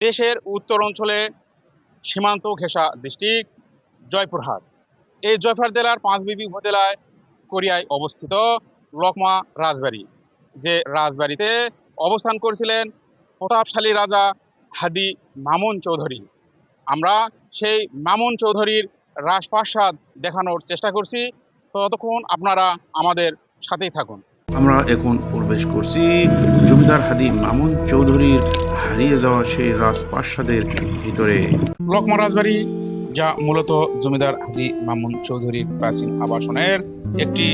দেশের উত্তর অঞ্চলে সীমান্ত ঘেঁষা ডিস্ট্রিক্ট জয়পুরহাট। এই জয়পুরহাট জেলার পাঁচবিবি উপজেলায় কোরিয়ায় অবস্থিত লকমা রাজবাড়ি, যে রাজবাড়িতে অবস্থান করেছিলেন প্রতাপশালী রাজা হাদি মামুন চৌধুরী। আমরা সেই মামুন চৌধুরীর রাজপ্রাসাদ দেখানোর চেষ্টা করছি, ততক্ষণ আপনারা আমাদের সাথেই থাকুন। আমরা এখন প্রবেশ করছি জমিদার হাদি মামুন চৌধুরীর হারিয়ে যাওয়া সেই রাজপ্রাসাদের ভিতরে। লকমা রাজবাড়ি, যা মূলত জমিদার হাদি মামুন চৌধুরীর প্রাচীন আবাসনের একটি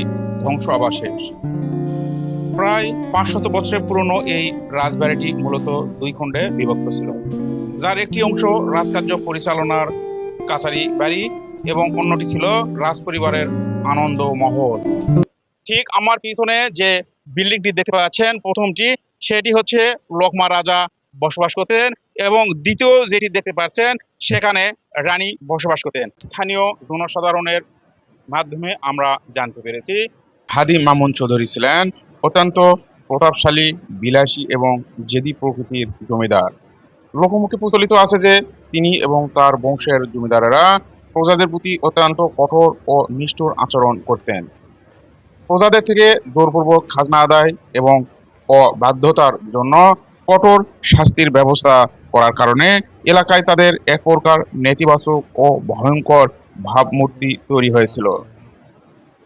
ধ্বংস অবশেষ। প্রায় 500 বছরের পুরনো এই রাজবাড়িটি মূলত দুই খণ্ডে বিভক্ত ছিল, যার একটি অংশ রাজকার্য পরিচালনার কাছারি বাড়ি এবং অন্যটি ছিল রাজপরিবারের আনন্দ মহল। ঠিক আমার পিছনে যে বিল্ডিংটি দেখতে পাচ্ছেন, প্রথমটি সেটি হচ্ছে লকমা রাজা বসবাস করতেন, এবং দ্বিতীয় যেটি দেখতে পাচ্ছেন সেখানে রানী বসবাস করতেন। স্থানীয় জনসাধারণের মাধ্যমে আমরা জানতে পেরেছি হাদি মামুন চৌধুরী ছিলেন অত্যন্ত প্রতাপশালী, বিলাসী এবং জেদি প্রকৃতির জমিদার। লোকমুখে প্রচলিত আছে যে তিনি এবং তার বংশের জমিদারেরা প্রজাদের প্রতি অত্যন্ত কঠোর ও নিষ্ঠুর আচরণ করতেন। প্রজাদের থেকে জোরপূর্বক খাজনা আদায় এবং অবাধ্যতার জন্য কঠোর শাস্তির ব্যবস্থা করার কারণে এলাকায় তাদের এক প্রকার নেতিবাচক ও ভয়ঙ্কর ভাবমূর্তি তৈরি হয়েছিল।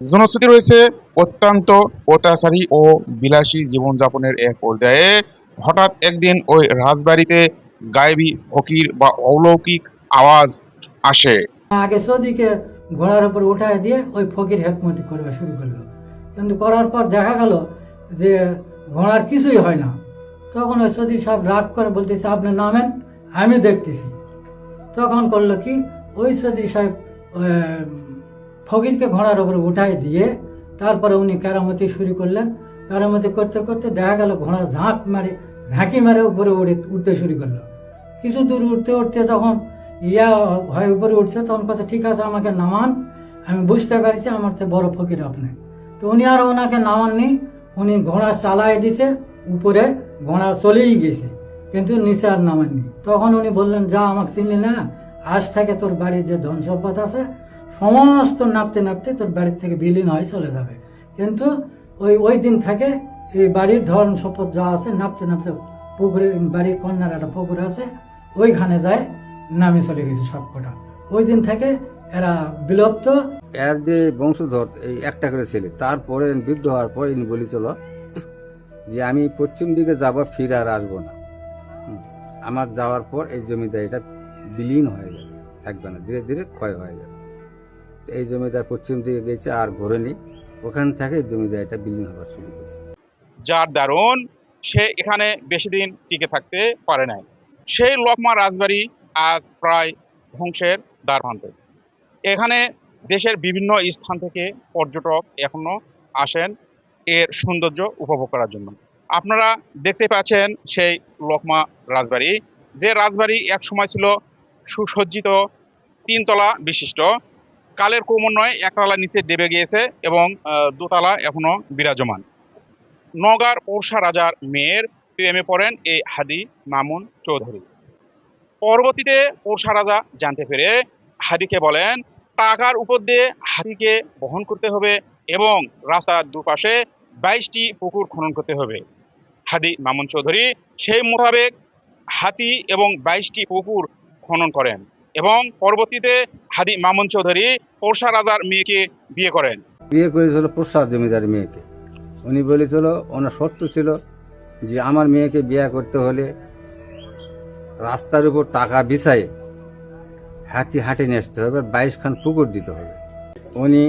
জনশ্রুতি রয়েছে অত্যন্ত অত্যাচারী ও বিলাসী জীবনযাপনের এক পর্যায়ে হঠাৎ একদিন ওই রাজবাড়িতে গায়েবী ফকির বা অলৌকিক আওয়াজ আসে। আগে সৌদিকে ঘোড়ার উপর উঠায় দিয়ে ওই ফকির হেকমতি করবে শুরু করলো, কিন্তু করার পর দেখা গেল যে ঘোড়ার কিছুই হয় না। তখন ওই সৌদি সাহেব রাগ করে বলতেছে, আপনি নামেন, আমি দেখতেছি। তখন করলো কি, ওই সৌদি সাহেব ফকিরকে ঘোড়ার উপরে উঠায় দিয়ে তারপরে উনি কেরামতি শুরু করলেন। কেরামতি করতে করতে দেখা গেল ঘোড়া ঝাঁকি মারে উপরে উঠতে শুরু করলো। কিছু দূর উঠতে উঠতে যখন হয় উপরে উঠছে, তখন কথা, ঠিক আছে আমাকে নামান, আমি বুঝতে পারছি আমার তো বড় ফকির আপনি। তো উনি আর ওনাকে নামাননি, উনি ঘোড়া চালায় দিছে, উপরে ঘোড়া চলেই গেছে, কিন্তু নিচে আর নামাননি। তখন উনি বললেন, যা আমাকে চিনলি না, আজ থেকে তোর বাড়ির যে ধন সম্পদ আছে সমস্ত নাপতে নাপতে তোর বাড়ির থেকে বিলীন হয়ে চলে যাবে। কিন্তু ওই দিন থেকে এই বাড়ির ধন সম্পদ যা আছে নাপতে নাপতে পুকুরে, বাড়ির কন্যার একটা পুকুর আছে, ওইখানে যায় নামে চলে গেছে সবকটা। ওই দিন থেকে এরা বিলুপ্ত। এর যে বংশধর এই একটা করে ছেলে, তারপরে বৃদ্ধ হওয়ার পর ইনি বলেছিল যে আমি পশ্চিম দিকে যাব, ফিরে আর আসবো না। আমার যাওয়ার পর এই জমিদারিটা বিলীন হয়ে যাবে, থাকবে না, ধীরে ধীরে ক্ষয় হয়ে যাবে। এই জমিদার পশ্চিম দিকে গেছে আর ঘোরেনি, ওখান থেকে জমিদারিটা বিলীন হওয়ার শুরু করেছে। যার দারুণ সে এখানে বেশি দিন টিকে থাকতে পারে নাই। সেই লকমা রাজবাড়ি আজ প্রায় ধ্বংসের দ্বারপ্রান্তে। এখানে দেশের বিভিন্ন স্থান থেকে পর্যটক এখনো আসেন এর সৌন্দর্য উপভোগ করার জন্য। আপনারা দেখতে পাচ্ছেন সেই লকমা রাজবাড়ি, যে রাজবাড়ি এক সময় ছিল সুসজ্জিত, 3 তলা বিশিষ্ট। কালের ক্রমান্বয়ে একতলা নিচে ডেবে গিয়েছে এবং দোতলা এখনো বিরাজমান। নওগাঁর পোরশা রাজার মেয়ের প্রেমে পড়েন এই হাদি মামুন চৌধুরী। পরবর্তীতে পোরশা রাজা জানতে পেরে হাদিকে বলেন, টাকার উপর দিয়ে হাতিকে বহন করতে হবে এবং রাস্তার দুপাশে 22টি পুকুর খনন করতে হবে। হাদি মামুন চৌধুরী সেই মোতাবেক হাতি এবং 22টি পুকুর খনন করেন এবং পরবর্তীতে হাদি মামুন চৌধুরী পোরশা রাজার মেয়েকে বিয়ে করেন। বিয়ে করেছিল প্রসাদ জমিদার মেয়েকে। উনি বলেছিল, ওনার শর্ত ছিল যে আমার মেয়েকে বিয়ে করতে হলে রাস্তার উপর টাকা বিছায়ে হাতি হাঁটে নিয়ে আসতে হবে, 22 খান পুকুর দিতে হবে। উনি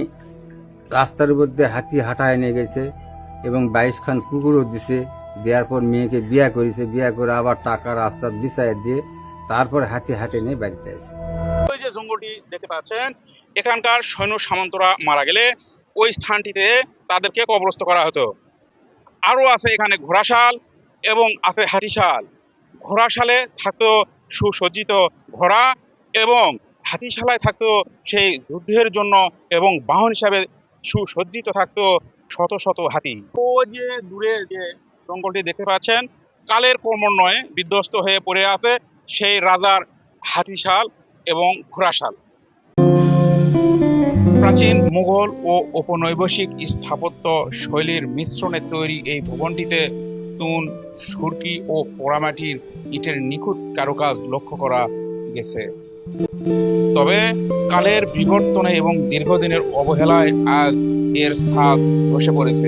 রাস্তার উপর দিয়ে হাতি হাঁটায় নিয়ে গেছে এবং 22 খান পুকুরও দিছে। দেওয়ার পর মেয়েকে বিয়ে করেছে, বিয়ে করে আবার টাকা রাস্তা বিছায় দিয়ে তারপরে হাতি হাঁটে নিয়ে বাড়িতে আসে। ওই যে জঙ্গলটি দেখতে পাচ্ছেন, এখানকার সৈন্য সামন্তরা মারা গেলে ওই স্থানটিতে তাদেরকে কবরস্থ করা হতো। আরও আছে এখানে ঘোড়াশাল এবং আছে হাতিশাল। ঘোড়াশালে থাকতো সুসজ্জিত ঘোড়া এবং হাতিশালায় থাকতো সেই যুদ্ধের জন্য এবং বাহন হিসাবে সুসজ্জিত থাকতো শত শত হাতি। ওই যে দূরে যে জঙ্গলটি দেখতে পাচ্ছেন, কালের ক্রমান্বয়ে বিধ্বস্ত হয়ে পড়ে আছে সেই রাজার হাতিশাল এবং ঘোড়াশাল। প্রাচীন মুঘল ও ঔপনিবেশিক স্থাপত্য শৈলীর মিশ্রণে তৈরি এই ভবনটিতে চুন, সুরকি ও পোড়ামাটির ইটের নিখুঁত কারুকাজ লক্ষ্য করা গেছে। তবে কালের বিবর্তনে এবং দীর্ঘদিনের অবহেলায় আজ এর ছাদ ধসে পড়েছে।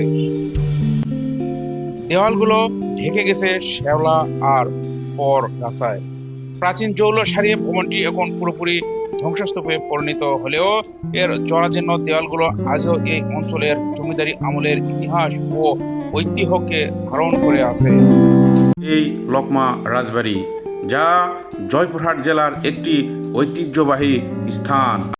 দেওয়ালগুলো ঢেকে গেছে শ্যাওলা আর পর গাছায়। প্রাচীন জৌল সারি ভবনটি এখন পুরোপুরি ধ্বংসস্তূপে পরিণত হলেও এর জরাজীর্ণ দেওয়ালগুলো আজও এই অঞ্চলের জমিদারি আমলের ইতিহাস ও ঐতিহ্যকে ধারণ করে আছে। এই লকমা রাজবাড়ি, যা জয়পুরহাট জেলার একটি ঐতিহ্যবাহী স্থান।